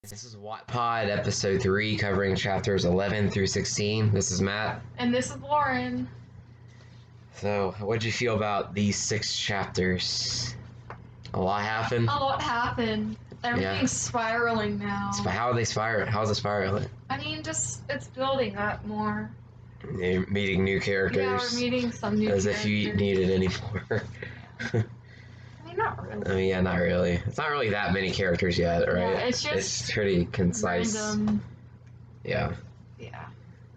This is WOT POD episode 3 covering chapters 11 through 16. This is Matt. And this is Lauren. So, what'd you feel about these 6 chapters? A lot happened? A lot happened. Everything's spiraling now. How are they spiraling? How's it spiraling? I mean, just, it's building up more. You're meeting new characters. Yeah, we're meeting some new As characters. if you needed any more. I mean, not really. I mean, yeah, not really. It's not really that many characters yet, right? Yeah, it's just It's pretty concise. random. Yeah. Yeah.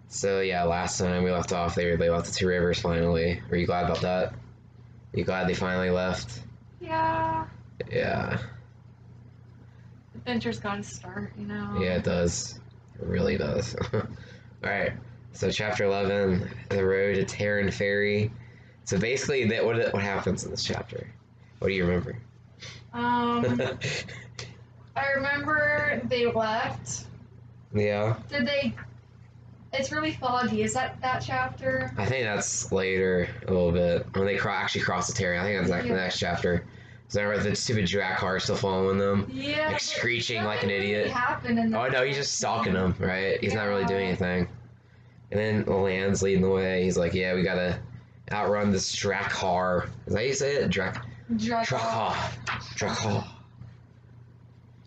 So, yeah, last time we left off, they left the 2 rivers finally. Were you glad about that? You glad they finally left? Yeah. Yeah. Adventure's gotta start, you know? Yeah, it does. It really does. Alright, so chapter 11, the road to Terran Ferry. So basically, what happens in this chapter? What do you remember? I remember they left. Yeah? Did they... It's really foggy. Is that chapter? I think that's later, a little bit. When they actually cross the Terran. I think that's like the next chapter. So the stupid drag car is still following them. Yeah. Like screeching like an Really idiot. happened in Oh no, he's just stalking them, right? He's not really doing anything. And then Land's leading the way. He's like, yeah, we gotta outrun this drag car. Is that how you say it? Dracar.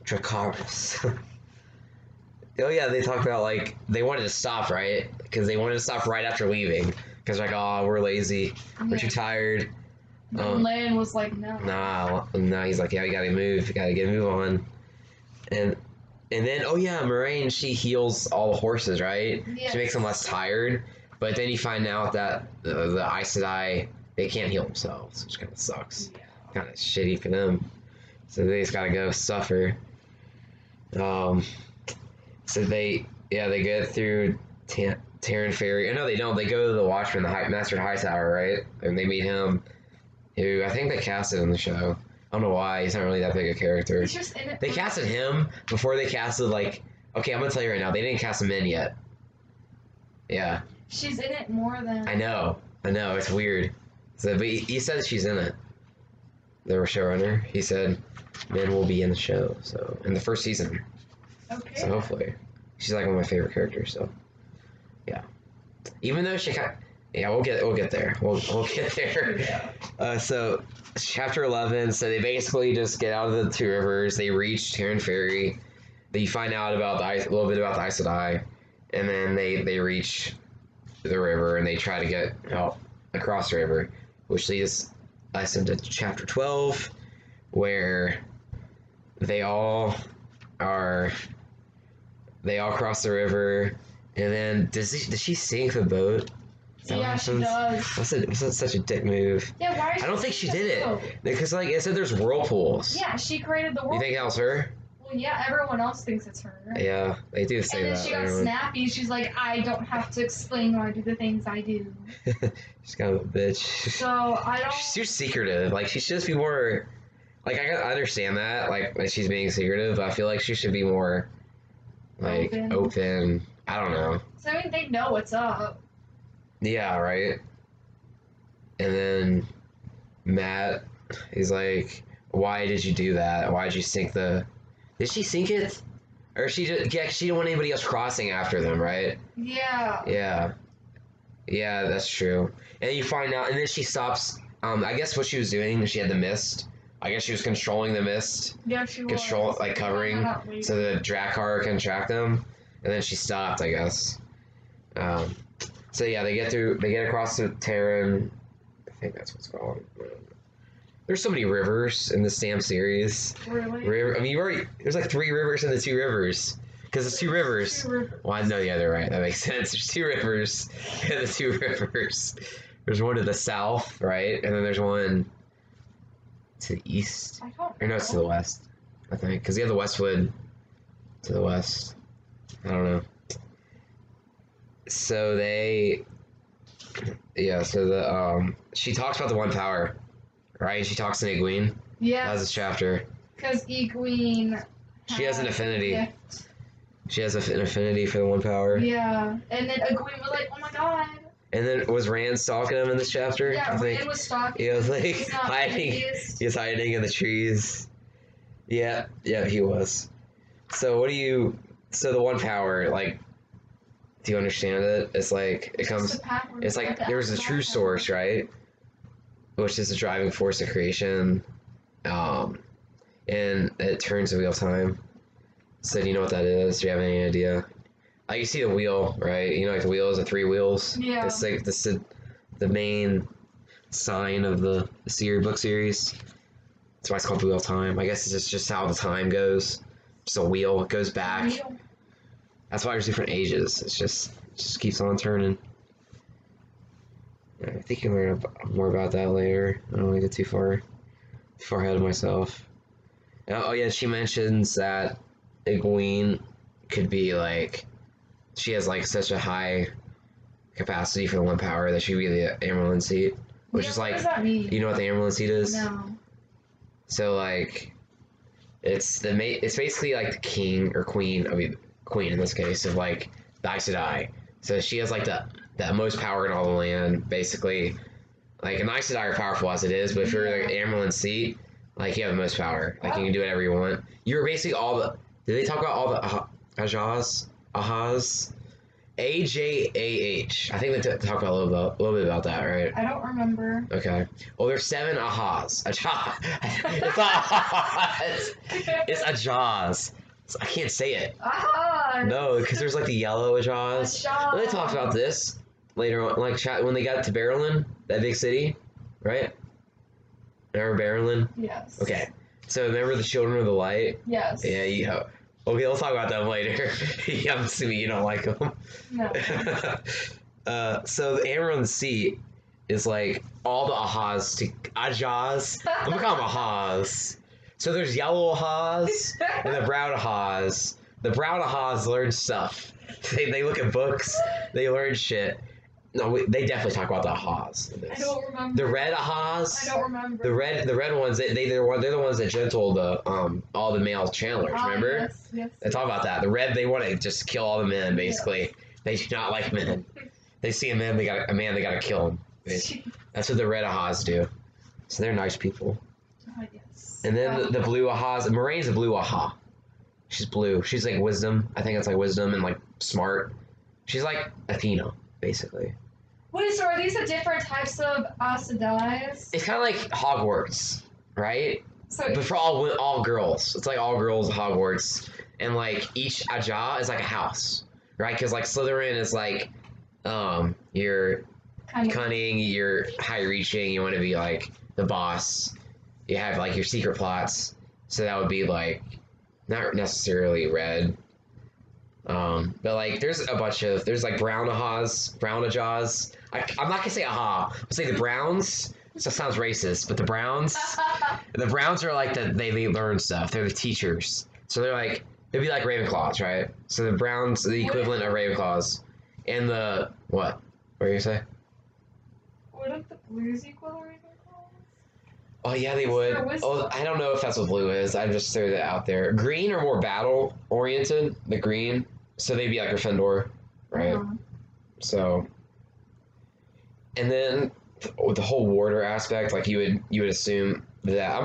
Dracarys. Oh yeah, they talked about like they wanted to stop, right? Because they wanted to stop right after leaving. Because like, oh, we're lazy, we're too tired. Land was like, no. Nah, he's like, yeah, we gotta move, move on. And then, oh yeah, Moraine, she heals all the horses, right? Yes. She makes them less tired. But then you find out that the Aes Sedai, they can't heal themselves, which kind of sucks. Yeah. Kind of shitty for them. So they just gotta go suffer. So they go through Terran Ferry. No, they don't. They go to the Watchman, the Master Hightower, right? And they meet him, who I think they casted in the show. I don't know why. He's not really that big a character. He's just in it. They casted him before they casted, like... Okay, I'm gonna tell you right now. They didn't cast him in yet. Yeah. She's in it more than... I know. It's weird. So, but he said she's in it. The showrunner. He said men will be in the show. So, in the first season. Okay. So hopefully. She's like one of my favorite characters, so... Yeah. Even though she kind of... Yeah, we'll get there. We'll get there. Yeah. So, chapter 11, so they basically just get out of the 2 rivers, they reach Terran Ferry, then you find out about a little bit about the Aes Sedai, and then they reach the river, and they try to get out across the river, which leads us into chapter 12, where they all cross the river, and then does she sink the boat? Yeah, she does. That's such a dick move. Yeah, why? I don't think she did it. Because, like, it said there's whirlpools. Yeah, she created the world. You think that was her? Well, yeah, everyone else thinks it's her. Yeah, they do say that. And then she got snappy. She's like, I don't have to explain why I do the things I do. She's kind of a bitch. So, I don't... She's too secretive. Like, she should just be more... Like, I understand that. Like she's being secretive. But I feel like she should be more, like, open. I don't know. So, I mean, they know what's up. Yeah, right? And then Matt is like, why did you do that? Why did you sink the... Did she sink it? Or she just... Yeah, she didn't want anybody else crossing after them, right? Yeah. Yeah, that's true. And you find out... And then she stops... I guess what she was doing, she had the mist. I guess she was controlling the mist. Yeah, she was. Like, covering, so the Drakkar can track them. And then she stopped, I guess. So yeah, they get across the Terran. I think that's what's called. There's so many rivers in this damn series. Really? I mean, there's like 3 rivers in the 2 rivers. Because it's 2 rivers. Well, I know, yeah, they're right. That makes sense. There's 2 rivers in the 2 rivers. There's one to the south, right? And then there's one to the east. I don't know. Or no, it's to the west, I think. Because you have the Westwood to the west. I don't know. So she talks about the 1 power, right? She talks to Egwene. Yeah. That's this chapter. Because Egwene... She has an affinity. Gift. She has an affinity for the 1 power. Yeah. And then Egwene was like, oh my god. And then was Rand stalking him in this chapter? Yeah, Rand was stalking him. He was like hiding. He was hiding in the trees. Yeah, he was. So what do you? So the one power, like, do you understand it? It's like it comes. It's like there's a true source, right? Which is the driving force of creation, and it turns the wheel of time. So do you know what that is? Do you have any idea? Like you see the wheel, right? You know, like the wheel is the three wheels. Yeah. It's like the main sign of the book series. That's why it's called the wheel of time. I guess it's just how the time goes. Just a wheel. It goes back. That's why there's different ages. It just keeps on turning. I think you can learn more about that later. I don't want to get too far ahead of myself. Oh yeah, she mentions that Egwene could be like, she has like such a high capacity for the one power that she'd be the Amarylline seat, which is what like, does that mean? you know what the Amarylline seat is? No. So like, it's basically like the king or queen, I mean queen in this case, of like the Aes Sedai. So she has like the most power in all the land, basically. Like an Aes Sedai are powerful as it is, but if you're like Amarylline seat, like you have the most power. Like you can do whatever you want. You're basically all the. Did they talk about all the Ahas? Ahas? AJAH. I think they talk about a little bit about that, right? I don't remember. Okay. Well, there's 7 Ahas. Ajahs. It's not Ahas. It's Ajahs. I can't say it. Ahas. No, because there's like the yellow Ajahs. Ajahs. They talked about this later on, like when they got to Barrowland, that big city, right? Remember Barrowland? Yes. Okay. So remember the Children of the Light? Yes. Yeah. Okay, we'll talk about them later. I'm assuming you don't like them. No. So the Amarylline seat is like all the Ahas to Ajahs. I'm gonna call them Ahas. So there's yellow Ahas and the brown Ahas. The brown Ahas learn stuff. They look at books. They learn shit. No, they definitely talk about the Ahas. I don't remember. The red Ahas. I don't remember. The red ones. They're the ones that gentle the all the male channelers. Remember? Yes. They talk about that. The red, they want to just kill all the men. Basically, yes. They do not like men. They see a man, they gotta kill him. That's what the red Ahas do. So they're nice people. Yes. And then the blue Ahas. Moraine's a blue Aha. She's blue. She's like wisdom. I think it's like wisdom and like smart. She's like Athena, basically. Wait, so are these the different types of Aes Sedais? It's kind of like Hogwarts, right? So, but for all girls. It's like all girls Hogwarts. And like each Ajah is like a house, right? Because like Slytherin is like, you're cunning, you're high-reaching, you want to be like the boss. You have like your secret plots. So that would be like, not necessarily red. But like there's like brown Ajahs. I'm not gonna say aha. I'll say the browns. So it sounds racist, but the browns are like they learn stuff. They're the teachers. So they'd be like Ravenclaws, right? So the browns, the equivalent of Ravenclaws. And the what? What are you gonna say? Wouldn't the blues equal Ravenclaws? Oh yeah, they would. Oh, I don't know if that's what blue is. I just threw that out there. Green are more battle oriented. The green, so they'd be like Gryffindor, right? So, and then with the whole warder aspect, like you would assume that I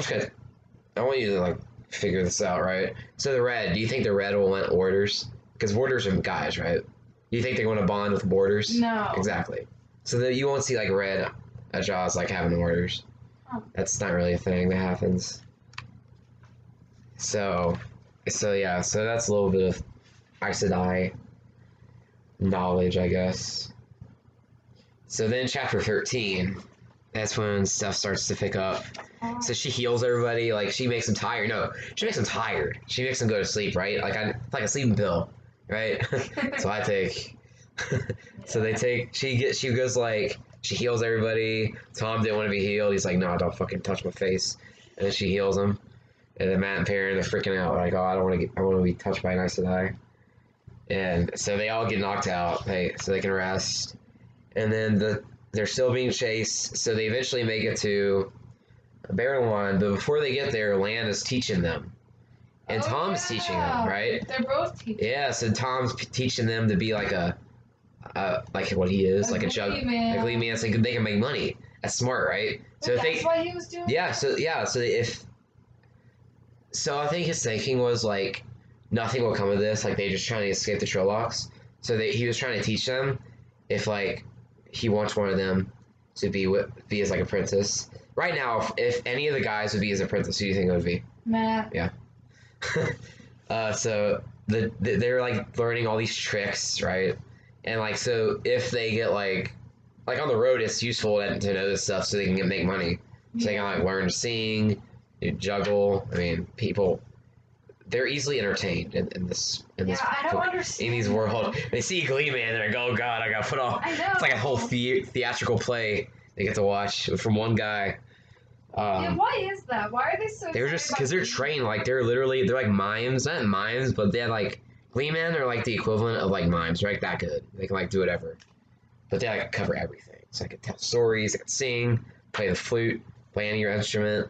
want you to like figure this out, right? So the red, do you think the red will want warders? Because warders are guys, right? Do you think they're going to bond with warders? No. Exactly. So that you won't see like red Ajahs like having warders. That's not really a thing that happens. So yeah, so that's a little bit of Aes Sedai knowledge, I guess. So then chapter 13, that's when stuff starts to pick up. So she heals everybody, like she makes them tired. No, she makes them tired. She makes them go to sleep, right? Like a sleeping pill, right? So I take. So they take. She goes like. She heals everybody. Tom didn't want to be healed. He's like, no, don't fucking touch my face. And then she heals him. And then Matt and Perrin are freaking out, like, oh, I want to be touched by an Aes Sedai. And so they all get knocked out, so they can rest. And then they're still being chased, so they eventually make it to Barrowland. But before they get there, Lan is teaching them. And Tom's teaching them, right? They're both teaching. Yeah, so Tom's teaching them to be like like what he is, like a lead man, so they can make money. That's smart, right? So that's why he was doing. So I think his thinking was like, nothing will come of this. Like, they just trying to escape the Trollocs. So he was trying to teach them if, like, he wants one of them to be as, like, a princess. Right now, if any of the guys would be as a princess, who do you think it would be? Matt. Yeah. So they're, like, learning all these tricks, right? And, like, so if they get, like on the road, it's useful to know this stuff so they can make money. So they can, like, learn to sing, juggle. I mean, people, they're easily entertained in this I don't understand. In these world. They see Glee Man, they're like, oh god, I gotta put on. I know. It's like a whole theatrical play they get to watch from one guy. Why is that? Why are they so? They're just because they're trained. Like, they're like mimes, not mimes, but they're like Glee Men are like the equivalent of like mimes. They're like that good. They can like do whatever, but they like cover everything. So I can tell stories, I can sing, play the flute, play any instrument.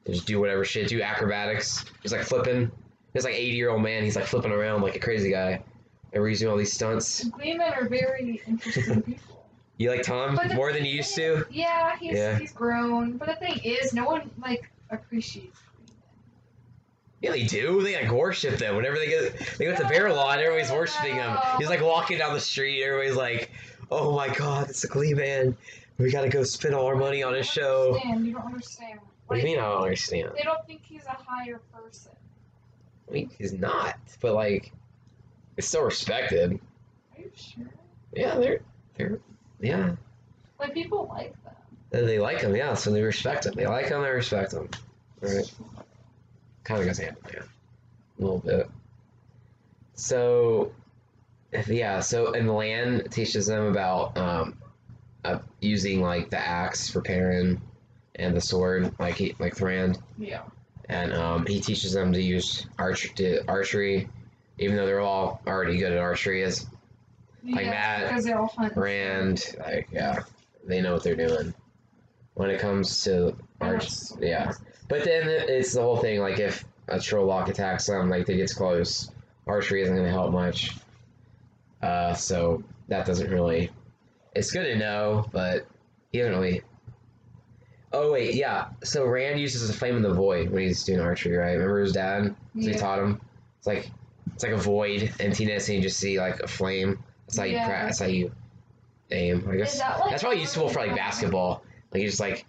They just do whatever shit, do acrobatics. He's like flipping. This like 80-year-old man. He's like flipping around like a crazy guy. And he's doing all these stunts. Glee Men are very interesting people. You like Tom more than you used to? Yeah, he's grown. But the thing is, no one like appreciates Glee Men. Yeah, they do. They like worship them. Whenever they go to Bear Law and everybody's worshiping him. He's like walking down the street. Everybody's like, "Oh my God, it's a Glee Man. We gotta go spend all our money on his show." You don't understand. What do you mean I don't understand? They don't think he's a higher person. I mean, he's not, but like, it's still respected. Are you sure? Yeah, they're yeah. Like, people like them. They like him, yeah, so they respect him. They like him, they respect him. Right? Kind of goes hand in hand. A little bit. So, yeah, and Lan teaches them about using, like, the axe for Perrin and the sword, like Thran. Yeah. And he teaches them to use archery, even though they're all already good at archery, as like Matt, because they all hunt. Rand, like, yeah, they know what they're doing when it comes to archery. Yeah, but then it's the whole thing. Like, if a Trolloc attacks them, like, they get close, archery isn't going to help much. So that doesn't really. It's good to know, but he doesn't really. Oh wait, yeah. So Rand uses a flame in the void when he's doing archery, right? Remember his dad? So he taught him. It's like a void emptiness, and you just see like a flame. That's how you That's how you aim. I guess that's probably useful for like basketball. Like, you just like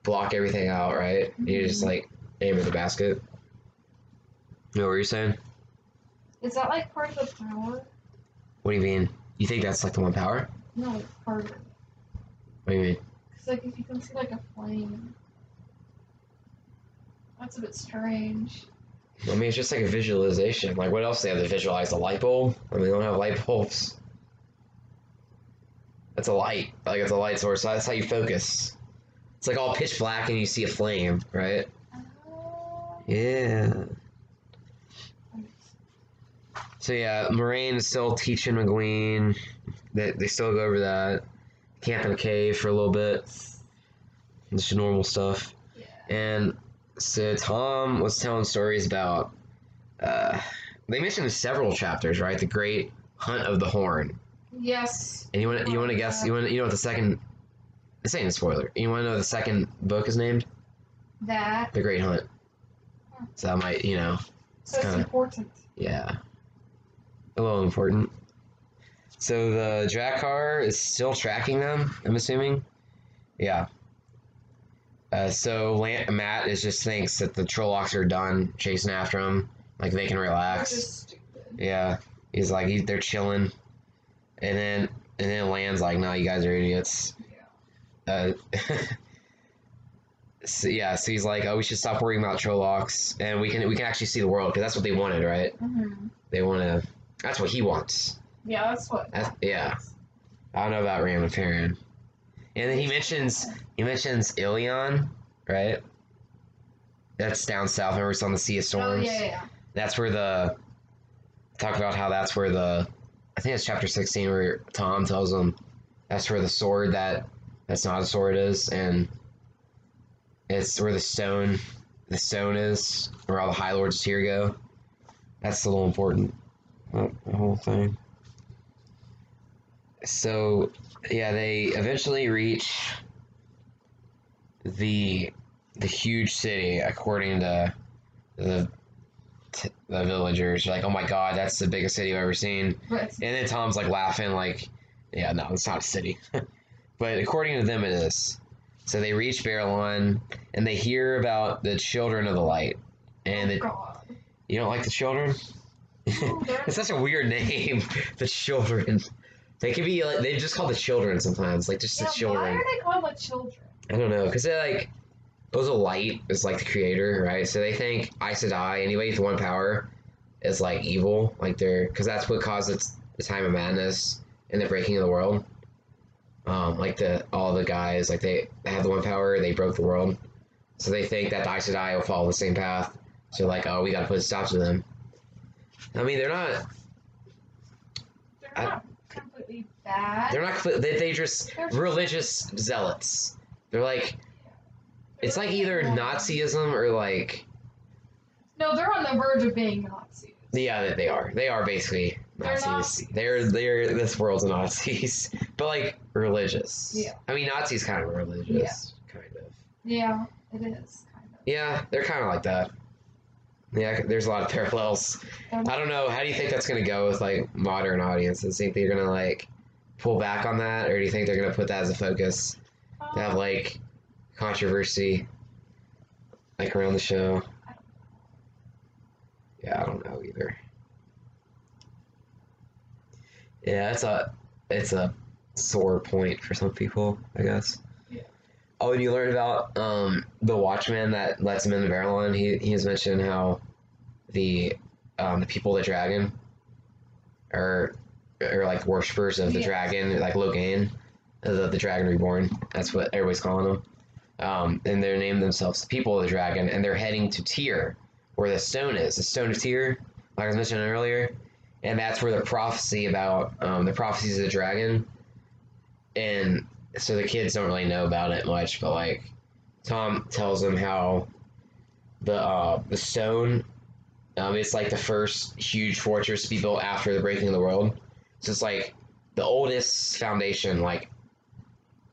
block everything out, right? Mm-hmm. You just like aim at the basket. You know what you're saying? Is that like part of the power? What do you mean? You think that's like the one power? No, it's part of it. What do you mean? Because like if you can see like a flame, that's a bit strange. I mean, it's just like a visualization. Like, what else do they have to visualize? A light bulb? I mean, they don't have light bulbs. That's a light. Like, it's a light source. So that's how you focus. It's like all pitch black and you see a flame, right? Yeah. So yeah, Moraine is still teaching McGueen. They still go over that. Camp in a cave for a little bit. Just normal stuff. Yeah. And so Tom was telling stories about, they mentioned in several chapters, right? The Great Hunt of the Horn. Yes. And you want to guess? You know what the second? This ain't a spoiler. You want to know the second book is named? That. The Great Hunt. So that might, So it's important. Yeah. A little important. So the Drakkar is still tracking them, I'm assuming. Yeah. So Matt just thinks that the Trollocs are done chasing after him. Like, they can relax. They're just stupid. Yeah. He's like, they're chilling. And then Lan's like, no, you guys are idiots. Yeah. So he's like, oh, we should stop worrying about Trollocs, and we can actually see the world, because that's what they wanted, right? Mm-hmm. They want to. That's what he wants. Yeah, that's what. Yeah. I don't know about Ram and Perrin. And then he mentions Ilion, right? That's down south. Remember, it's on the Sea of Storms. Oh yeah. That's where talk about how that's where I think it's chapter 16 where Tom tells him that's where the sword that's not a sword is, and it's where the stone is, where all the High Lords here go. That's a little important. The whole thing. So, yeah, they eventually reach the huge city, according to the villagers are like, oh my god, that's the biggest city I've ever seen. But And then Tom's like laughing, like, yeah, no, it's not a city. But according to them, it is. So they reach Barrelon, and they hear about the Children of the Light. And God. you don't like the Children? No, It's such a weird name, the Children. They could be like, they just call the Children sometimes, like just the Why Children. are they called like children? I don't know, because they're like, Buzz Light is like the creator, right? So they think Aes Sedai, anybody with one power, is like evil, like they're, because that's what caused the time of madness and the breaking of the world. Like all the guys, like they had the one power, they broke the world, so they think that the Aes Sedai will follow the same path. So like, oh, we got to put a stop to them. I mean, they're not completely bad. They're not. They just religious zealots. They're like, it's like either Nazism or like. No, they're on the verge of being Nazis. Yeah, they are. They are basically Nazis. They're this world's Nazis, but like religious. Yeah. I mean, Nazis kind of religious, kind of. Yeah, it is kind of. Yeah, they're kind of like that. Yeah, there's a lot of parallels. I don't know. How do you think that's gonna go with like modern audiences? Think they're gonna like pull back on that, or do you think they're gonna put that as a focus to have like controversy like around the show? Yeah, I don't know either. Yeah, it's a sore point for some people, I guess. Yeah. Oh, and you learned about the Watchman that lets him in the Barrelon. He has mentioned how the people of the dragon are like worshippers of the dragon, like Logain, the dragon reborn. That's what everybody's calling them. And they named themselves the people of the dragon, and they're heading to Tyr, where the stone is, the stone of Tyr, like I was mentioning earlier, and that's where the prophecy about the prophecies of the dragon, and so the kids don't really know about it much, but like Tom tells them how the stone, it's like the first huge fortress to be built after the breaking of the world, so it's like the oldest foundation like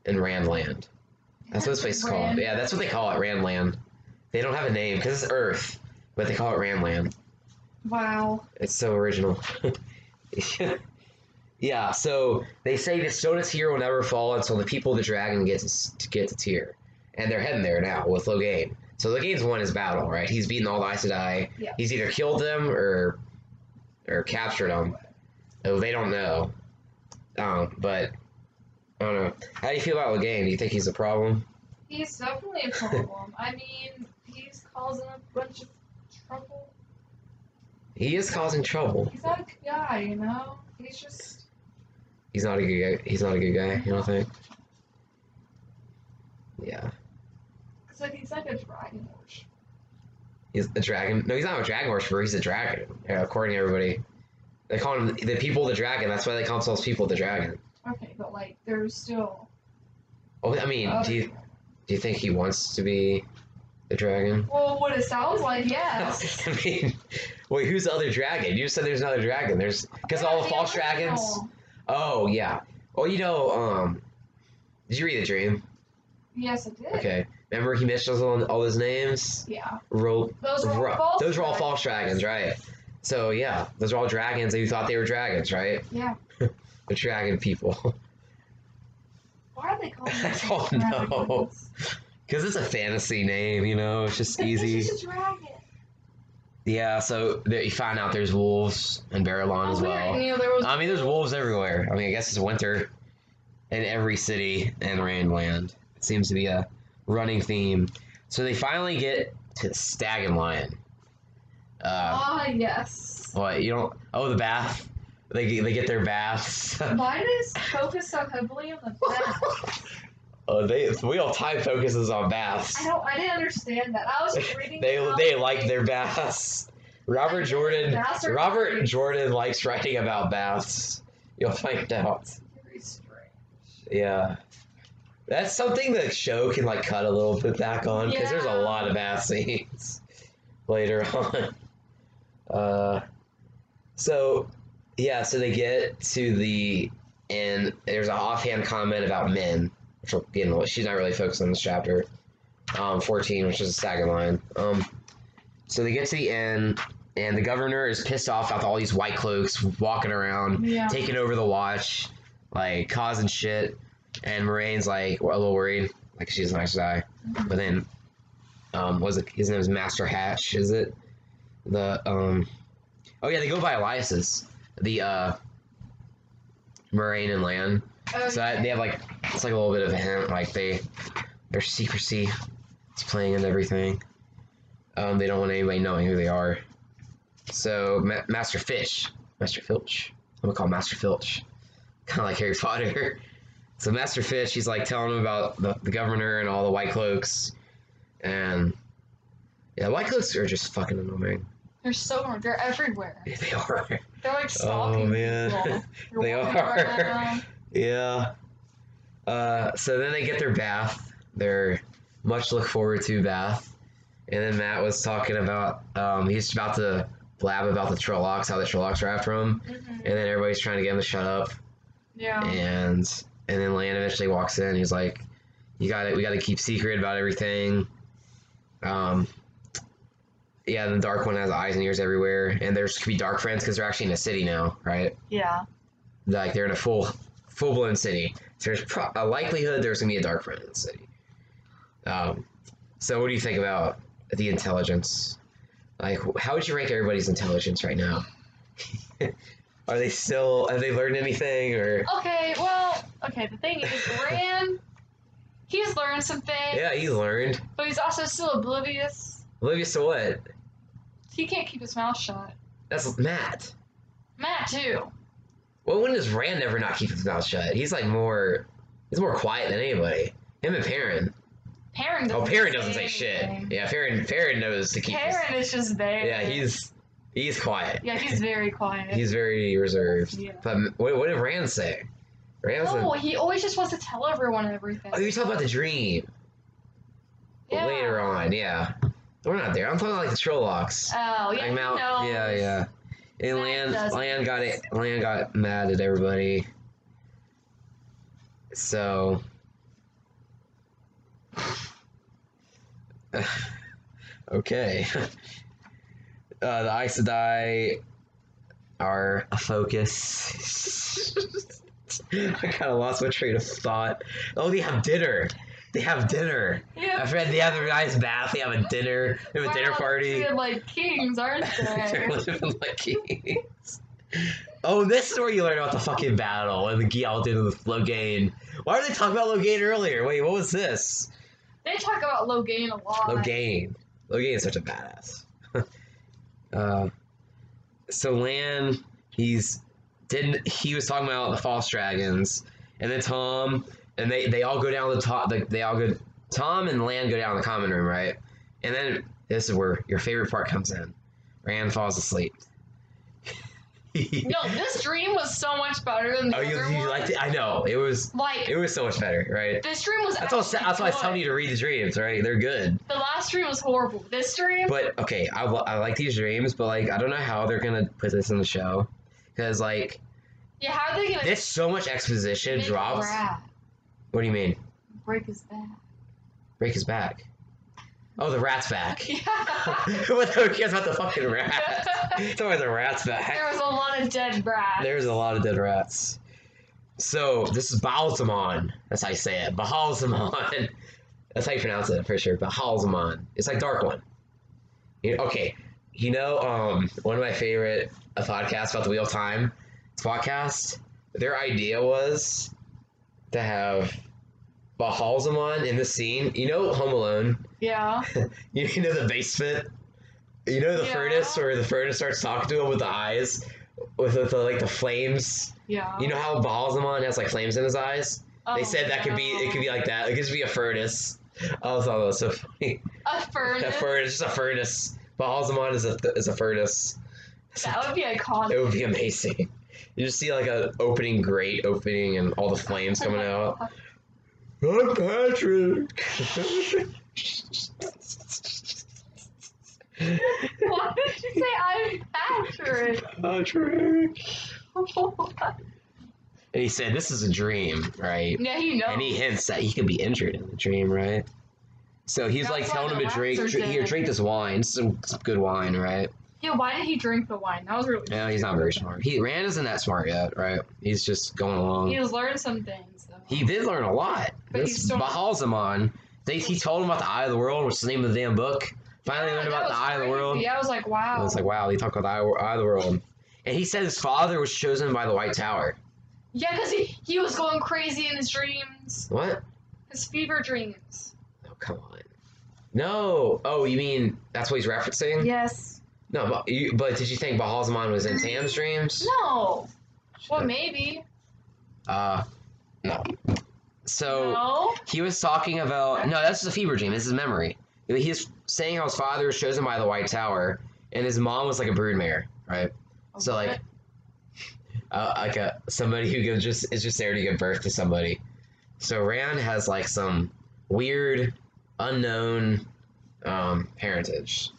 in Randland. That's what this place is called. Yeah, that's what they call it, Randland. They don't have a name because it's Earth, but they call it Randland. Wow. It's so original. Yeah, so they say the stone of Tyr will never fall until the people of the dragon get to Tyr. And they're heading there now with Logain. So Logain's won his battle, right? He's beaten all the Aes Sedai. Yeah. He's either killed them or captured them. Oh, they don't know. But I don't know. How do you feel about Logain? Do you think he's a problem? He's definitely a problem. I mean, he's causing a bunch of trouble. He is causing trouble. He's not a good guy, you know? He's just... He's not a good guy. He's not a good guy, you don't think? Yeah. It's like he's like a dragon worshiper. He's a dragon? No, he's not a dragon worshiper. He's a dragon. Yeah, according to everybody. They call him the people of the dragon. That's why they call themselves people of the dragon. Okay, but like, there's still... Oh, I mean, do you think he wants to be the dragon? Well, what it sounds like, yes. I mean, wait, who's the other dragon? You said there's another dragon. There's because all the false dragons. Oh yeah. Well, you know, did you read the dream? Yes, I did. Okay. Remember he mentions all those names? Yeah. Those Those were all false dragons, right? So yeah, those are all dragons that you thought they were dragons, right? Yeah. The dragon people. Why are they calling I don't know. Because it's a fantasy name, you know. It's just easy. It's just a dragon. Yeah, so you find out there's wolves in Barrelon as well. You know, there's wolves everywhere. I mean, I guess it's winter in every city in Randland. It seems to be a running theme. So they finally get to the Stag and Lion. Yes. What, you don't... Oh, the bath. They get their baths. Why does focus so heavily on the bath? Wheel of Time focuses on baths. I didn't understand that. I was just reading. They like their baths. Robert Jordan likes writing about baths. You'll find out. Very strange. Yeah, that's something the show can like cut a little bit back on because there's a lot of bath scenes later on. So they get to the end. There's an offhand comment about men. She's not really focused on this chapter. 14, which is a Stag and Lion. So they get to the end, And the governor is pissed off about all these white cloaks walking around, Yeah. taking over the watch, like causing shit. And Moraine's like a little worried, like she's a nice guy. But then, was it his name is Master Hatch? Is it the Oh yeah, they go by Elias's. The Moraine and Lan. Oh, So yeah. they have like it's like a little bit of a hint, like their secrecy is playing into everything. They don't want anybody knowing who they are. So Master Filch, I'm gonna call him Master Filch, kind of like Harry Potter. So Master Filch, he's like telling him about the governor and all the white cloaks, and yeah, white cloaks are just fucking annoying. They're everywhere. They are. They're like stalking Oh man, people. You're they walking are. around. Yeah. So then they get their bath, their much look forward to bath, and then Matt was talking about he's about to blab about the Trollocs, how the Trollocs are after him, and then everybody's trying to get him to shut up, Yeah. and then Lan eventually walks in. He's like, we gotta keep secret about everything. Yeah, the Dark One has eyes and ears everywhere, and there's could be Dark Friends because they're actually in a city now, right? Yeah. Like they're in a full blown city. So there's a likelihood there's gonna be a Dark Friend in the city. So what do you think about the intelligence? Like, how would you rank everybody's intelligence right now? Have they learned anything or? Okay, the thing is, Rand, he's learned some things. Yeah, he learned. But he's also still oblivious. Oblivious to what? He can't keep his mouth shut. That's Matt. Matt, too. Well, when does Rand ever not keep his mouth shut? He's more quiet than anybody. Him and Perrin. Perrin doesn't say shit. Yeah, Perrin knows to keep Perrin is just there. Yeah, he's quiet. Yeah, he's very quiet. He's very reserved. Yeah. But what did Rand say? He always just wants to tell everyone everything. Oh, you talking about the dream. Yeah. Later on, yeah. We're not there. I'm talking about like the Trollocs. Oh, yeah, Like he Mount, knows. yeah. And Lan got mad at everybody. So okay. The Aes Sedai are a focus. I kind of lost my train of thought. Oh, they have dinner. Yeah. I've read they have a nice bath. They have a dinner. They have a dinner party. They're like kings, aren't They're they? living like kings. Oh, this is where you learn about the fucking battle and the Gyal did with Logain. Why were they talking about Logain earlier? Wait, what was this? They talk about Logain a lot. Logain is such a badass. So Lan, he was talking about the false dragons, and then Tom, and they all go down the top. Tom and Lan go down the common room, right? And then this is where your favorite part comes in. Rand falls asleep. No, this dream was so much better than the other you one. liked it? I know it was so much better, right? This dream was. That's why I was telling you to read the dreams, right? They're good. The last dream was horrible. This dream. But okay, I like these dreams, but like I don't know how they're gonna put this in the show, because like. Yeah, how are they gonna? There's so much exposition make drops. Rat What do you mean? break his back. Break his back. Oh, the rat's back. Yeah. Who cares about the fucking rat? It's always the rat's back. There was a lot of dead rats. There's a lot of dead rats. So, this is Baalzamon. That's how you say it. Baalzamon. That's how you pronounce it, for sure. Baalzamon. It's like Dark One. Okay. One of my favorite podcasts about the Wheel of Time podcast, their idea was to have Baalzamon in the scene. Home Alone? Yeah. You know the basement? You know the furnace where the furnace starts talking to him with the eyes? With the flames? Yeah. You know how Baalzamon has like flames in his eyes? Oh, They said it could be like that. It could just be a furnace. I thought that was so funny. A furnace. A furnace, just a furnace. Baalzamon is a furnace. That would be iconic. It would be amazing. You just see like a grate opening and all the flames coming out. I'm Patrick. Why did you say I'm Patrick? Patrick. And he said, "This is a dream, right?" Yeah, he knows. And he hints that he could be injured in the dream, right? So he's That's like why telling the him to rats drink. are Here, dead. drink this wine. Some good wine, right? Yeah, why did he drink the wine? That was really. No, he's not very smart. Rand isn't that smart yet, right? He's just going along. He has learned some things though. He did learn a lot. But This he's still- Bahalzaman, he told him about the Eye of the World, which is the name of the damn book. Finally learned about the Eye of the World. Yeah, I was like, wow. I was like, wow, he talked about the Eye of the World. And he said his father was chosen by the White Tower. Yeah, because he was going crazy in his dreams. What? His fever dreams. Oh, come on. No. Oh, you mean that's what he's referencing? Yes. No, but did you think Bahalzaman was in Tam's dreams? No. Well, maybe. No. So No. he was talking about that's just a fever dream. This is memory. He's saying how his father was chosen by the White Tower, and his mom was like a broodmare, right? So like somebody who is just there to give birth to somebody. So Rand has like some weird, unknown parentage.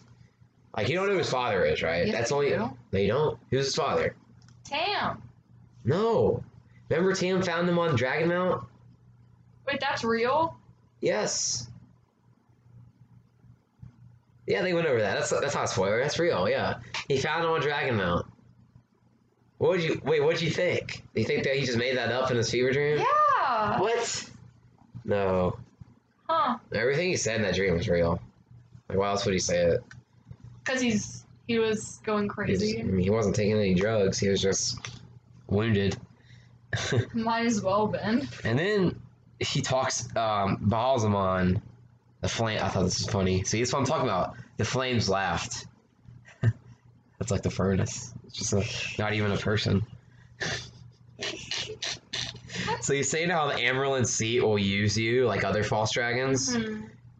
Like you don't know who his father is, right? Yes, That's only do. no, you don't. Who's his father? Tam. No. Remember Tam found them on Dragon Mount? Wait, that's real? Yes. Yeah, they went over that. That's not a spoiler. That's real. Yeah, he found him on Dragon Mount. What'd you think? Do you think that he just made that up in his fever dream? Yeah. What? No. Huh. Everything he said in that dream was real. Like, why else would he say it? Because he was going crazy. He wasn't taking any drugs. He was just wounded. Might as well been. And then he talks Bahalzaman, the flame. I thought this was funny. See, that's what I'm talking about. The flames laughed. That's like the furnace. It's just not even a person. So he's saying how the Amarylline seat will use you like other false dragons,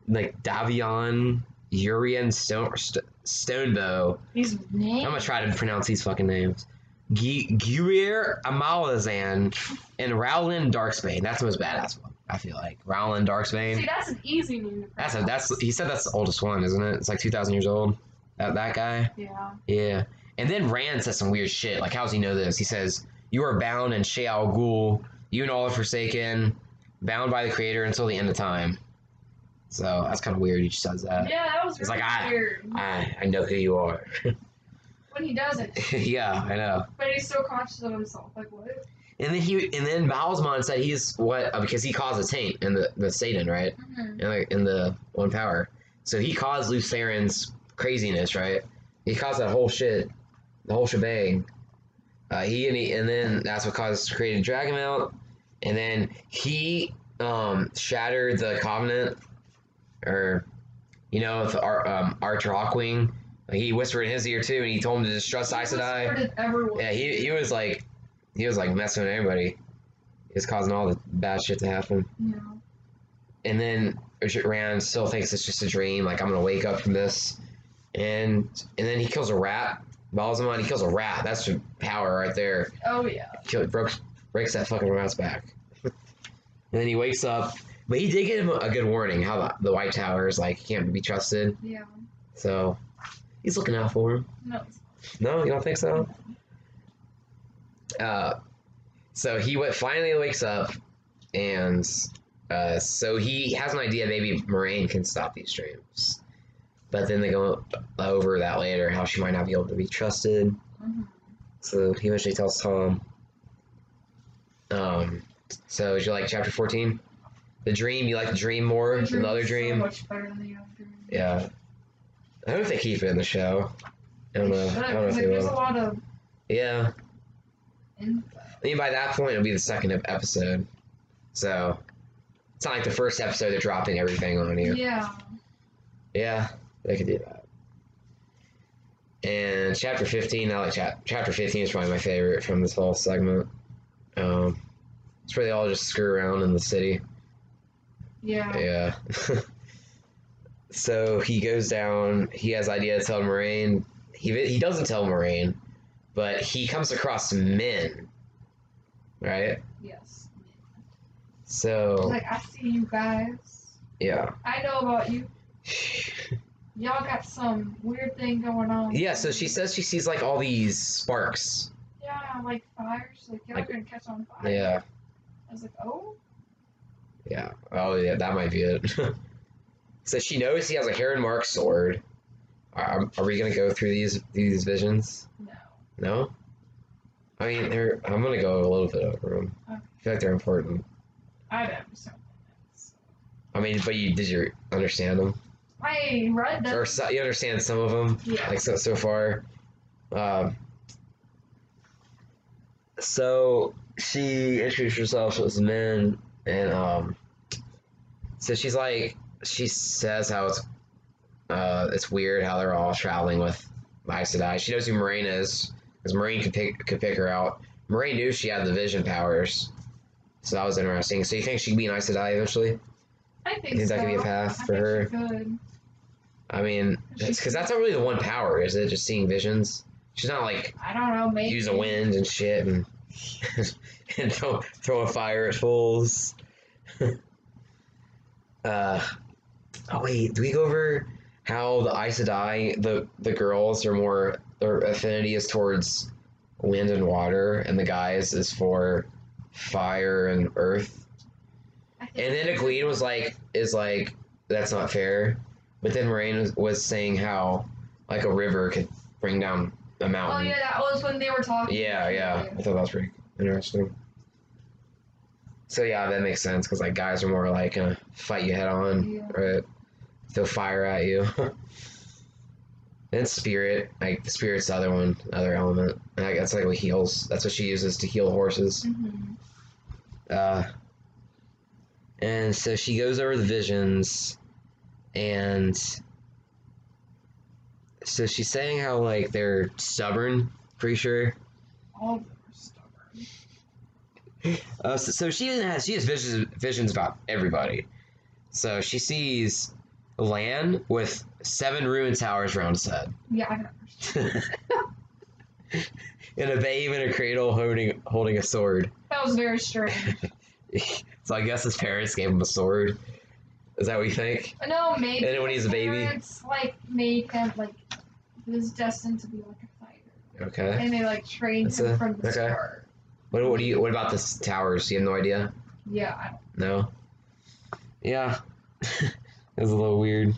like Davion, Urian, Stonebow. These names. I'm gonna try to pronounce these fucking names. Guir Amalazan and Rowland Darksbane. That's the most badass one, I feel like. Rowland Darksbane. See, that's an easy name to pronounce. That's he said that's the oldest one, isn't it? It's like 2,000 years old. That guy. Yeah. Yeah. And then Rand says some weird shit. Like, how does he know this? He says, "You are bound in Sheol Ghul. You and all are forsaken, bound by the Creator until the end of time." So that's kind of weird. He just says that. Yeah, that was It's really like weird. I know who you are. When he doesn't. Yeah, I know. But he's so conscious of himself. Like, what? And then Bahalzaman said he's what because he caused a taint in the Satan, right? In the One Power. So he caused Lutheran's craziness, right? He caused that whole shit, the whole shebang. And then that's what caused created Dragonmount, and then he shattered the Covenant, or with Archer Hawkwing. Like, he whispered in his ear too, and he told him to distrust Aes Sedai. Yeah, he was like messing with everybody. He was causing all the bad shit to happen. Yeah. And then Rand still thinks it's just a dream. Like, I'm gonna wake up from this, and then he kills a rat. Bahalzaman, he kills a rat. That's power right there. Oh yeah. Breaks that fucking rat's back. And then he wakes up, but he did give him a good warning how the White Tower is like he can't be trusted. Yeah. So he's looking out for him. No. No, you don't think so? So he finally wakes up, and so he has an idea maybe Moraine can stop these dreams. But then they go over that later, how she might not be able to be trusted. So he eventually tells Tom. So did you like chapter 14? The dream, you like the dream more than the other dream? So much better than the other dream. Yeah. I hope they keep it in the show. I don't know. I don't know if they There's will. a lot of Yeah. info. I mean, by that point, it'll be the second episode. So it's not like the first episode they're dropping everything on you. Yeah. Yeah, they could do that. And chapter 15, I like chapter 15 is probably my favorite from this whole segment. It's where they all just screw around in the city. Yeah. Yeah. So he goes down. He has idea to tell Moraine. He doesn't tell Moraine, but he comes across men. Right? Yes. So. Like, I see you guys. Yeah. I know about you. Y'all got some weird thing going on. Yeah, so she says she sees like all these sparks. Yeah, like fires. Like, y'all are gonna catch on fire. Yeah. I was like, oh? Yeah. Oh, yeah, that might be it. So she knows he has a Heron Mark sword. Are we gonna go through these visions? No. No. I mean, I'm gonna go a little bit over them. Okay. I feel like they're important. I don't understand. I mean, but did you understand them? I read them. Or you understand some of them? Yeah. Like so far. So she introduced herself as men, and so she says how it's weird how they're all traveling with Aes Sedai. She knows who Moraine is, because Moraine could pick her out. Moraine knew she had the vision powers, so that was interesting. So you think she'd be an Aes Sedai eventually? I think You think so. that could be a path for her? She could. I mean, because that's not really the one power, is it? Just seeing visions. She's not like I don't know. Maybe use the wind and shit and and throw a fire at fools. Oh wait, do we go over how the Aes Sedai, the girls are more, their affinity is towards wind and water, and the guys is for fire and earth. And then Egwene is like that's not fair. But then Moraine was saying how like a river could bring down a mountain. Oh yeah, that was when they were talking. Yeah. I thought that was pretty interesting. So yeah, that makes sense because like guys are more like gonna fight you head on, right? Throw fire at you. And spirit, like the spirit's the other element. And like, that's like what heals. That's what she uses to heal horses. Mm-hmm. And so she goes over the visions, and so she's saying how like they're stubborn, pretty sure. All of them are stubborn. So she has visions about everybody. So she sees Lan with 7 ruined towers around his head. Yeah, I can understand. And a babe in a cradle holding a sword. That was very strange. So I guess his parents gave him a sword. Is that what you think? No, maybe. And then when he's a baby? Parents, like, made him, like, he was destined to be, like, a fighter. Okay. And they, like, trained him from the okay. start. What about the towers? You have no idea? Yeah, I don't. No? Yeah. It was a little weird.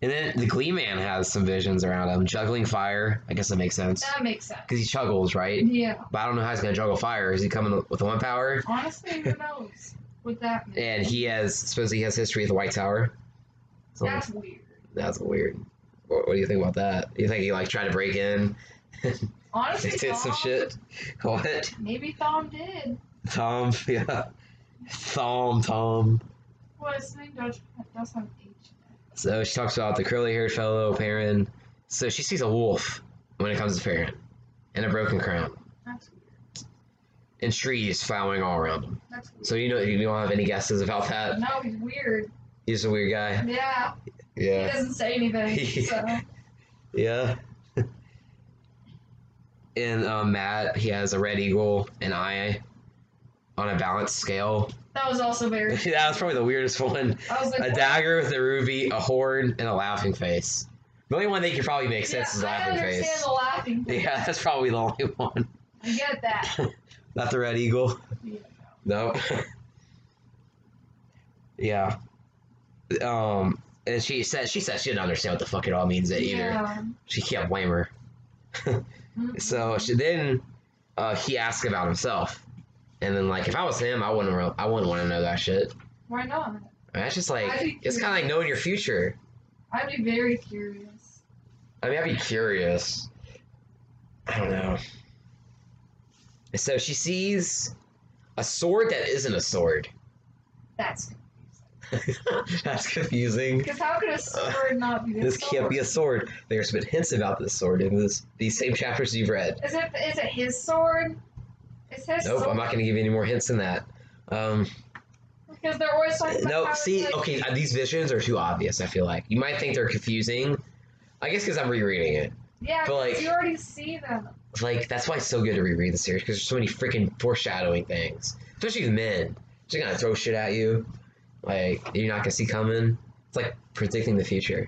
And then the Glee Man has some visions around him. Juggling fire. I guess that makes sense. That makes sense. Because he juggles, right? Yeah. But I don't know how he's going to juggle fire. Is he coming with one power? Honestly, who knows what that means. And he has history with the White Tower. So That's weird. That's weird. What do you think about that? You think he like tried to break in? Honestly, did some shit? What? Maybe Thom did. Tom, yeah. Tom. Well, his name does have an H in it. So she talks about the curly-haired fellow, Perrin. So she sees a wolf when it comes to Perrin. And a broken crown. That's weird. And trees flowering all around him. That's weird. So you don't have any guesses about that? No, he's weird. He's a weird guy. Yeah. Yeah. He doesn't say anything, so. Yeah. And Matt, he has a red eagle, an eye on a balanced scale. That was also very. That was probably the weirdest one. I was like, A what? dagger with a ruby, a horn, and a laughing face. The only one that could probably make sense is I laughing understand face. the laughing face. Yeah, that's probably the only one. I get that. Not the red eagle. Yeah. No. Yeah. And she said she didn't understand what the fuck it all means either. Yeah. She can't blame her. So he asked about himself, and then like if I was him, I wouldn't want to know that shit. Why not? I mean, that's just like I'd be it's kind of like knowing your future. I'd be very curious. I mean, I'd be curious. I don't know. So she sees a sword that isn't a sword. That's That's confusing. because how could a sword not be a This sword? can't be a sword. There's been hints about this sword in these same chapters you've read. Is it his sword? Is his Nope, sword? I'm not going to give you any more hints than that. Because they're always talking about No, how it's see, like, okay, these visions are too obvious, I feel like. You might think they're confusing. I guess because I'm rereading it. Yeah, but, like- because you already see them. Like, that's why it's so good to reread the series, because there's so many freaking foreshadowing things. Especially with men. They're going to throw shit at you. Like, you're not going to see coming. It's like predicting the future.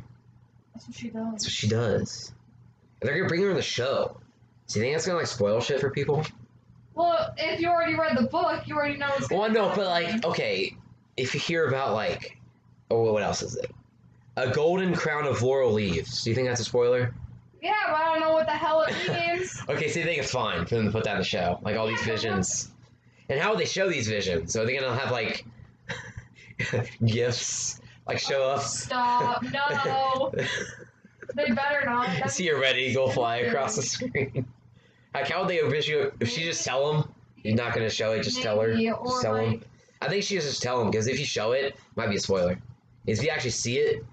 That's what she does. That's what she does. And they're going to bring her in the show. So you think that's going to, like, spoil shit for people? Well, if you already read the book, you already know what's going Well, to no, but, like, okay, if you hear about, like, oh, what else is it? A golden crown of laurel leaves. Do you think that's a spoiler? Yeah, but I don't know what the hell it means. Okay, so you think it's fine for them to put that in the show? Like all these visions. And how would they show these visions? So are they gonna have like gifts? Like show up? Stop. No. They better not. See a red eagle fly across the screen. Like how would they visual if she just tell them? You're not gonna show it, just tell her. Just tell them. I think she just tell them because if you show it, it might be a spoiler. If you actually see it,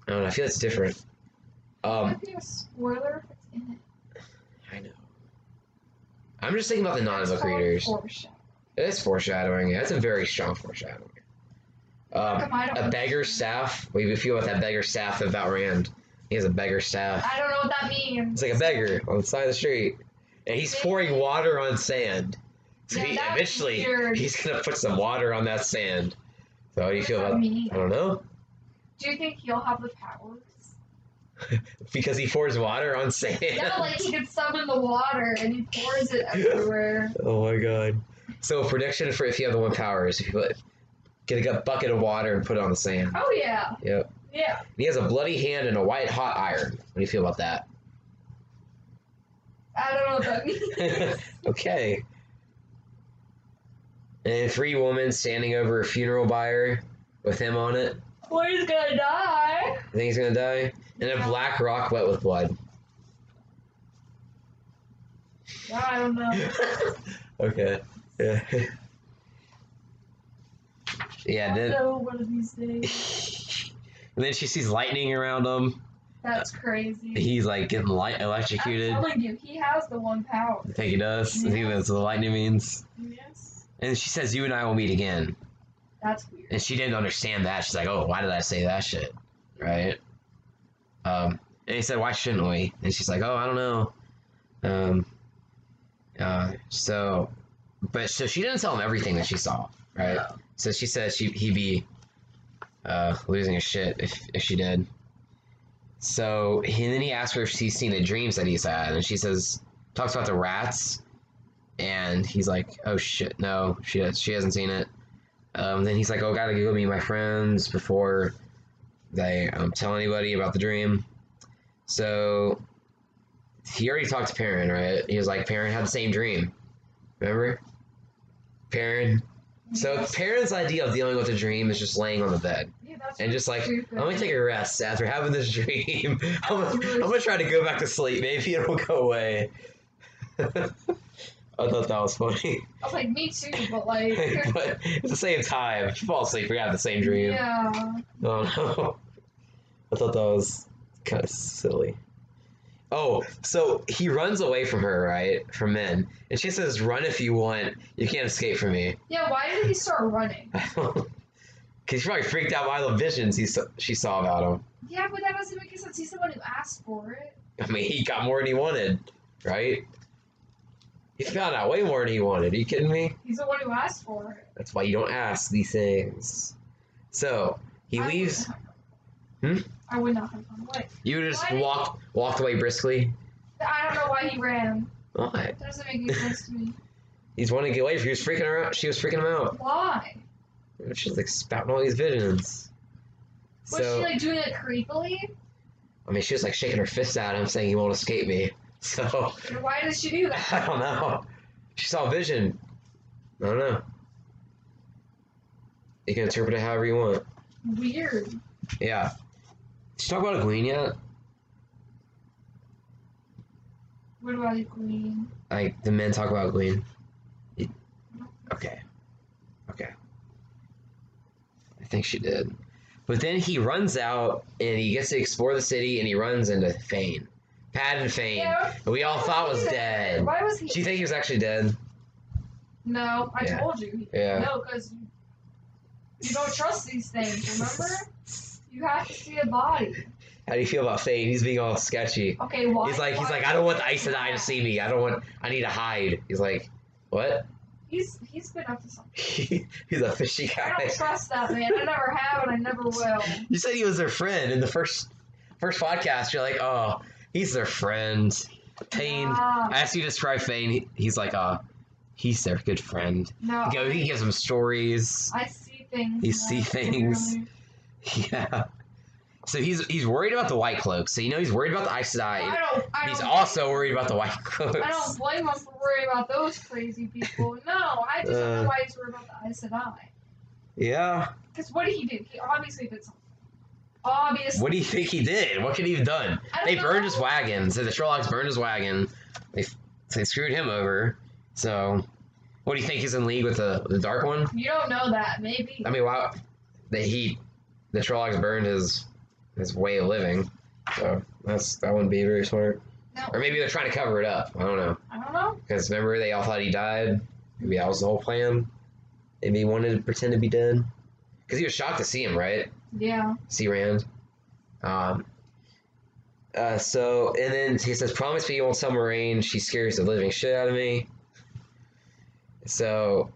I don't know, I feel it's different. It might be a spoiler if it's in it. I know. I'm just thinking about the non-book readers. It is foreshadowing. Yeah, it's a very strong foreshadowing. A beggar's staff. What do you feel about that beggar's staff about Rand? He has a beggar's staff. I don't know what that means. It's like a beggar on the side of the street. And he's pouring water on sand. So Yeah, eventually, weird. he's going to put some water on that sand. So how do you feel about that? I don't know. Do you think he'll have the powers? Because he pours water on sand. No, like he can summon the water and he pours it everywhere. Oh my god. So prediction for if you have the one powers, if you get a bucket of water and put it on the sand. Oh yeah. Yep. Yeah. He has a bloody hand and a white hot iron. What do you feel about that? I don't know what that means. Okay. And 3 women standing over a funeral bier with him on it. Well, he's gonna die. I think he's gonna die. And a black rock wet with blood. I don't know. Okay. Yeah. Yeah. I'll Then. know one of these days. And then she sees lightning around him. That's crazy. He's like getting electrocuted. I'm telling you, he has the one power. I think he does. Yeah. I think that's what the lightning means. Yes. And she says, "You and I will meet again." That's weird. And she didn't understand that. She's like, "Oh, why did I say that shit?" Right? And he said, "Why shouldn't we?" And she's like, "Oh, I don't know." So she didn't tell him everything that she saw, right? No. So she said he'd be losing his shit if she did. So then he asked her if she's seen the dreams that he's had, and she talks about the rats, and he's like, "Oh shit, no, she hasn't seen it." Then he's like, "Oh, gotta go meet my friends before they tell anybody about the dream." So he already talked to Perrin, right? He was like, Perrin had the same dream. Remember? Perrin. So Yes. Perrin's idea of dealing with a dream is just laying on the bed. Yeah, that's And just like, stupid. I'm gonna take a rest after having this dream. I'm gonna try to go back to sleep. Maybe it'll go away. I thought that was funny. I was like, me too, but like. But at the same time, if you fall asleep, we have the same dream. Yeah. Oh no. I thought that was kind of silly. Oh, so he runs away from her, right? From men. And she says, "Run if you want. You can't escape from me." Yeah, why did he start running? Because she's probably freaked out by the visions she saw about him. Yeah, but that doesn't make sense. He's the one who asked for it. I mean, he got more than he wanted, right? He found out way more than he wanted. Are you kidding me? He's the one who asked for it. That's why you don't ask these things. So, he leaves. I would not have run away. You just Why? walked away briskly. I don't know why he ran. Why? That doesn't make any sense to me. He's wanting to get away. She was freaking her out. She was freaking him out. Why? She's like spouting all these visions. Was she like doing it creepily? I mean, she was like shaking her fists at him, saying, "You won't escape me." So, Or why does she do that? I don't know. She saw a vision. I don't know. You can interpret it however you want. Weird. Yeah. Did you talk about a queen yet? What about a queen? Like, the men talk about Gwen. Okay. I think she did. But then he runs out, and he gets to explore the city, and he runs into Fane. Padden Fane. Yeah. Who we all thought was dead. Why was he? Do you think he was actually dead? No, I Yeah. told you. Yeah. No, because you don't trust these things, remember? You have to see a body. How do you feel about Fane? He's being all sketchy. Okay, why? He's like, I don't want the Aes Sedai to see me. I need to hide. He's like, what? He's been up to something. He's a fishy I guy. don't trust that man. I never have, and I never will. You said he was their friend in the first podcast. You're like, oh, he's their friend. Fane. Ah. I asked you to describe Fane. He's like, he's their good friend. No, He gives them stories. I see things. You see things. Yeah. So he's worried about the white cloaks. So he's worried about the Aes Sedai. I He's don't also worried about the white cloaks. I don't blame him for worrying about those crazy people. No, I just don't know why he's worried about the Aes Sedai. Yeah. Because what did he do? He obviously did something. Obviously. What do you think he did? What could he have done? They burned his wagon. So the Sherlocks burned his wagon. They screwed him over. So, what do you think? He's in league with the Dark One? You don't know that. Maybe. I mean, wow. The Sherlocks burned his way of living. So that wouldn't be very smart. No. Or maybe they're trying to cover it up. I don't know. I don't know. Because remember, they all thought he died. Maybe that was the whole plan. Maybe he wanted to pretend to be dead. Because he was shocked to see him, right? Yeah. See Rand. So, and then he says, promise me you won't tell Moraine. She scares the living shit out of me. So,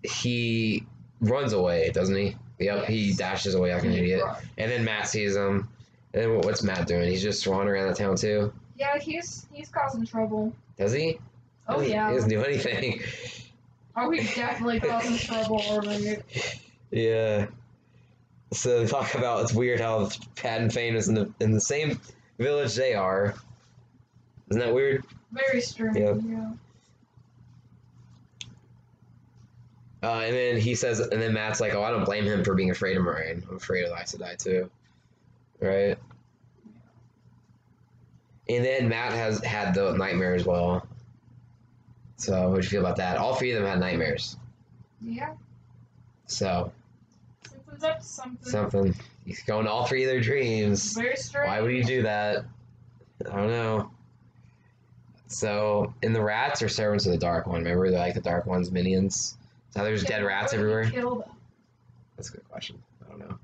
he runs away, doesn't he? Yep, yes. He dashes away like an idiot. And then Matt sees him. And then what's Matt doing? He's just wandering around the town, too? Yeah, he's causing trouble. Does he? Oh, yeah. He doesn't do anything. Oh, he's definitely causing trouble over here. Yeah. So they talk about, it's weird how Pat and Fane is in the same village they are. Isn't that weird? Very strange, yeah. And then he says, and then Matt's like, oh, I don't blame him for being afraid of Moraine. I'm afraid of Aes Sedai too. Right? And then Matt has had the nightmare as well. So, what do you feel about that? All three of them had nightmares. Yeah. So. Something's up to something. Something. He's going to all three of their dreams. Very strange. Why would he do that? I don't know. So, and the rats are servants of the Dark One. Remember, they're like the Dark One's minions. So there's dead rats everywhere. He killed them. That's a good question. I don't know.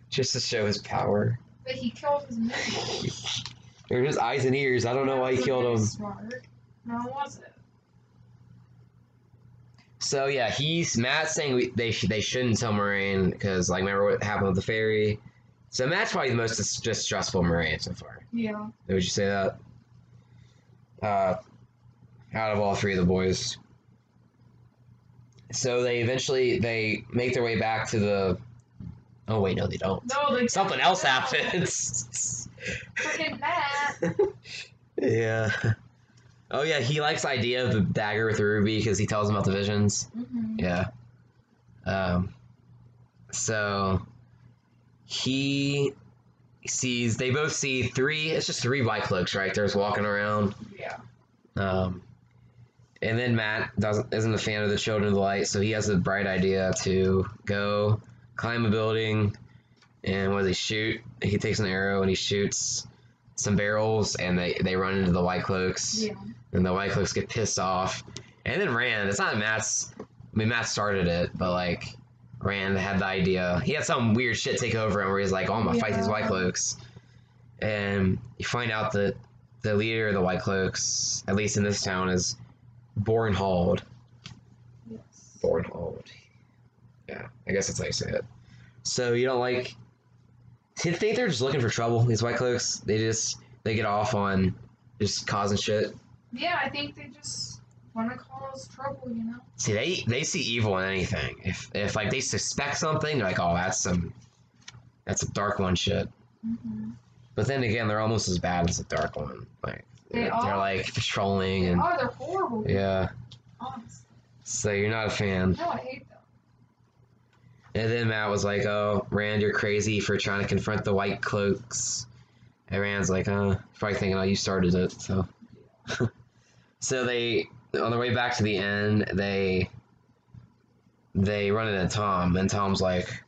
Just to show his power. But he killed his minions. They're just eyes and ears. I don't know why he killed them. Smart. No, was it? So yeah, Matt's saying they shouldn't tell Moraine because like remember what happened with the fairy. So Matt's probably the most distrustful Moraine so far. Yeah. Would you say that? Out of all three of the boys. So they make their way back to the. Oh wait, no, they don't. No, something else happens. Freaking Matt. Yeah. Oh yeah, he likes the idea of the dagger with Ruby because he tells him about the visions. Mm-hmm. Yeah. So he sees. They both see three. It's just three white cloaks, right? They're just walking around. Yeah. And then Matt isn't a fan of the Children of the Light, so he has the bright idea to go climb a building. And what does he shoot? He takes an arrow and he shoots some barrels, and they run into the white cloaks. Yeah. And the white cloaks get pissed off. And then Rand, it's not Matt's. I mean, Matt started it, but like Rand had the idea. He had some weird shit take over him where he's like, "Oh, I'm gonna fight these white cloaks." And you find out that the leader of the white cloaks, at least in this town, is Bornhold. Yes. Bornhold. Yeah, I guess that's how you say it. So you don't like. Do you think they're just looking for trouble? These white cloaks, they get off on just causing shit. Yeah, I think they just want to cause trouble, you know. See, they see evil in anything. If like they suspect something, they're like, oh, that's a Dark One shit. Mm-hmm. But then again, they're almost as bad as the Dark One. Like they're like patrolling and. Oh, they're horrible. Yeah. Honestly. So you're not a fan. No, I hate them. And then Matt was like, oh, Rand, you're crazy for trying to confront the white cloaks. And Rand's like, probably thinking, oh, you started it, so. So they, on their way back to the inn, they run into Tom, and Tom's like,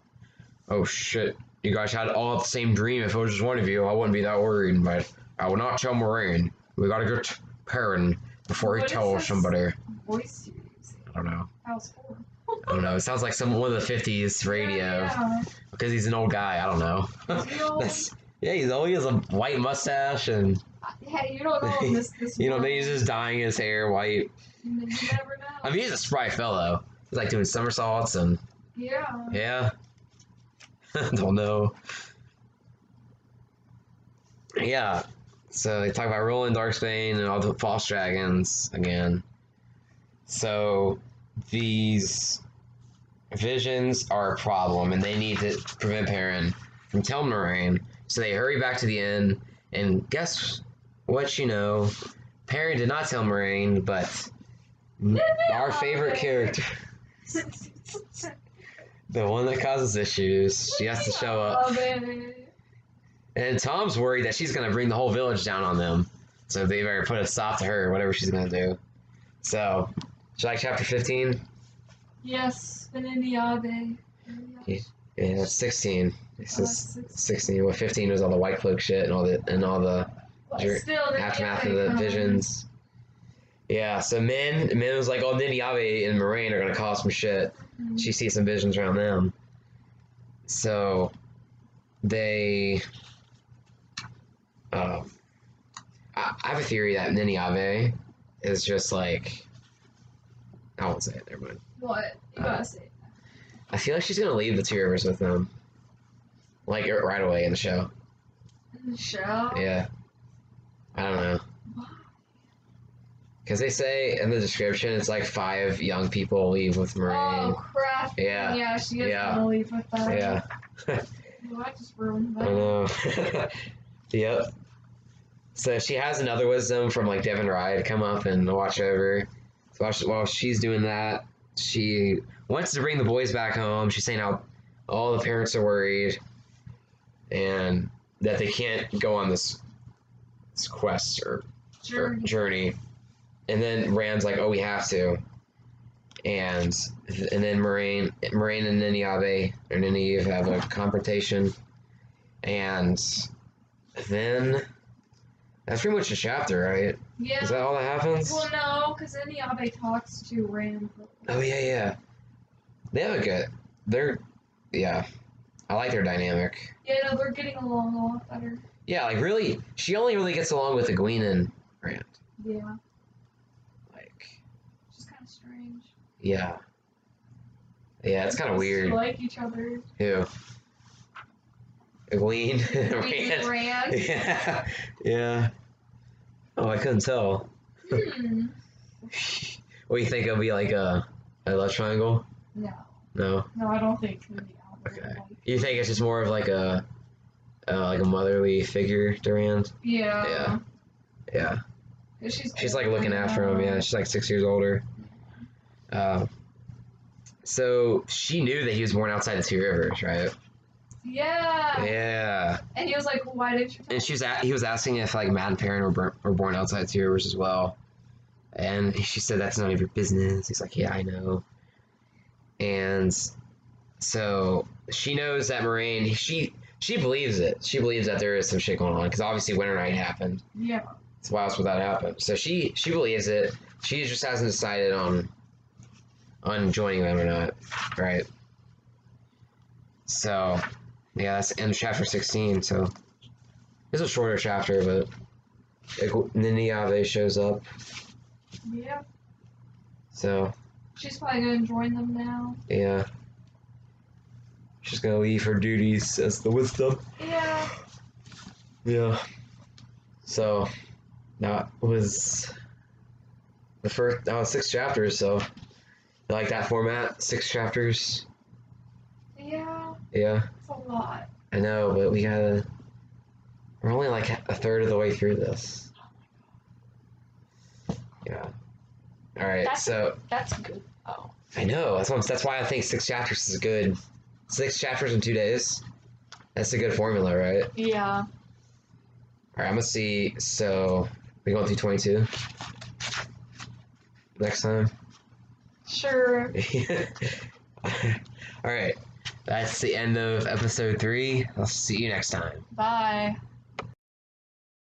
oh shit, you guys had all the same dream. If it was just one of you, I wouldn't be that worried, but I will not tell Moraine. We gotta get Perrin before he tells somebody. Voice you using? I don't know. That was horrible. I don't know. It sounds like one of the 50s radio. Yeah. Because he's an old guy. I don't know. Yeah, he has a white mustache and. Yeah, you don't know this. You know, maybe he's just dyeing his hair white. You never know. I mean, he's a spry fellow. He's like doing somersaults and. Yeah. Yeah. Don't know. Yeah. So they talk about Roland Darksbane and all the false dragons again. So these visions are a problem, and they need to prevent Perrin from telling Moraine. So they hurry back to the inn, and guess what? Perrin did not tell Moraine, but our favorite character, the one that causes issues, she has to show up. And Tom's worried that she's going to bring the whole village down on them. So they better put a stop to her, whatever she's going to do. So, should I like chapter 15? Yes, Beniniabe. Yeah, that's 16. This is 16. Well, 15 was all the white cloak shit and all the aftermath of the visions. Yeah, so Min was like, oh, Ninyabe and Moraine are going to cause some shit. Mm-hmm. She sees some visions around them. So, they... I have a theory that Ninyabe is just like... I won't say it, never mind. What? You gotta say it. I feel like she's going to leave the Two Rivers with them. Like, right away in the show. In the show? Yeah. I don't know. Why? Because they say in the description it's like 5 young people leave with Moraine. Oh, crap. Yeah. Yeah, she is gonna leave with that. Yeah. Well, I just ruined I that. know. Yep. So she has another wisdom from like Devon Rye to come up and watch over. So while she's doing that, she wants to bring the boys back home. She's saying how all the parents are worried and that they can't go on this quest or journey. And then Rand's like, oh, we have to. And then Moraine and Ninyabe or Nynaeve have a confrontation. And then that's pretty much a chapter, right? Yeah. Is that all that happens? Well, no, because Beniniabe talks to Rand. Oh, yeah. They have a good... Yeah. I like their dynamic. Yeah, no, they're getting along a lot better. Yeah, like really, she only really gets along with Egwene and Rand. Yeah. Like... Which is kind of strange. Yeah. Yeah, it's kind of weird. They like each other. Who? Egwene? Rand. Rand. Yeah. Yeah. Oh, I couldn't tell. What do you think? It'll be like a love triangle? No. No? No, I don't think Beniniabe. Okay. You think it's just more of like a motherly figure to Rand? Yeah. Yeah. She's like looking after him. Yeah, she's like 6 years older. So she knew that he was born outside the Two Rivers, right? Yeah. Yeah. And he was like, "Why didn't you?" And he was asking if like Matt and Perrin were born outside the Two Rivers as well, and she said that's none of your business. He's like, yeah, I know. And so she knows that Moraine. She believes it. She believes that there is some shit going on because obviously Winter Night happened. Yeah. That's why else would that happen? So she believes it. She just hasn't decided on joining them or not, right? So, yeah, that's the end of chapter 16. So, it's a shorter chapter, but Ninyabe shows up. Yeah. So, She's probably gonna join them now. yeah. She's gonna leave her duties as the wisdom. Yeah. Yeah. So, that was the first, 6 chapters, so you like that format? 6 chapters? Yeah. Yeah. It's a lot. I know, but we're only like a third of the way through this. Yeah. All right. That's good. Oh. I know. That's why I think 6 chapters is good. 6 chapters in 2 days. That's a good formula, right? Yeah. All right. I'm gonna see. So we going through 22 next time. Sure. All right. That's the end of episode 3. I'll see you next time. Bye.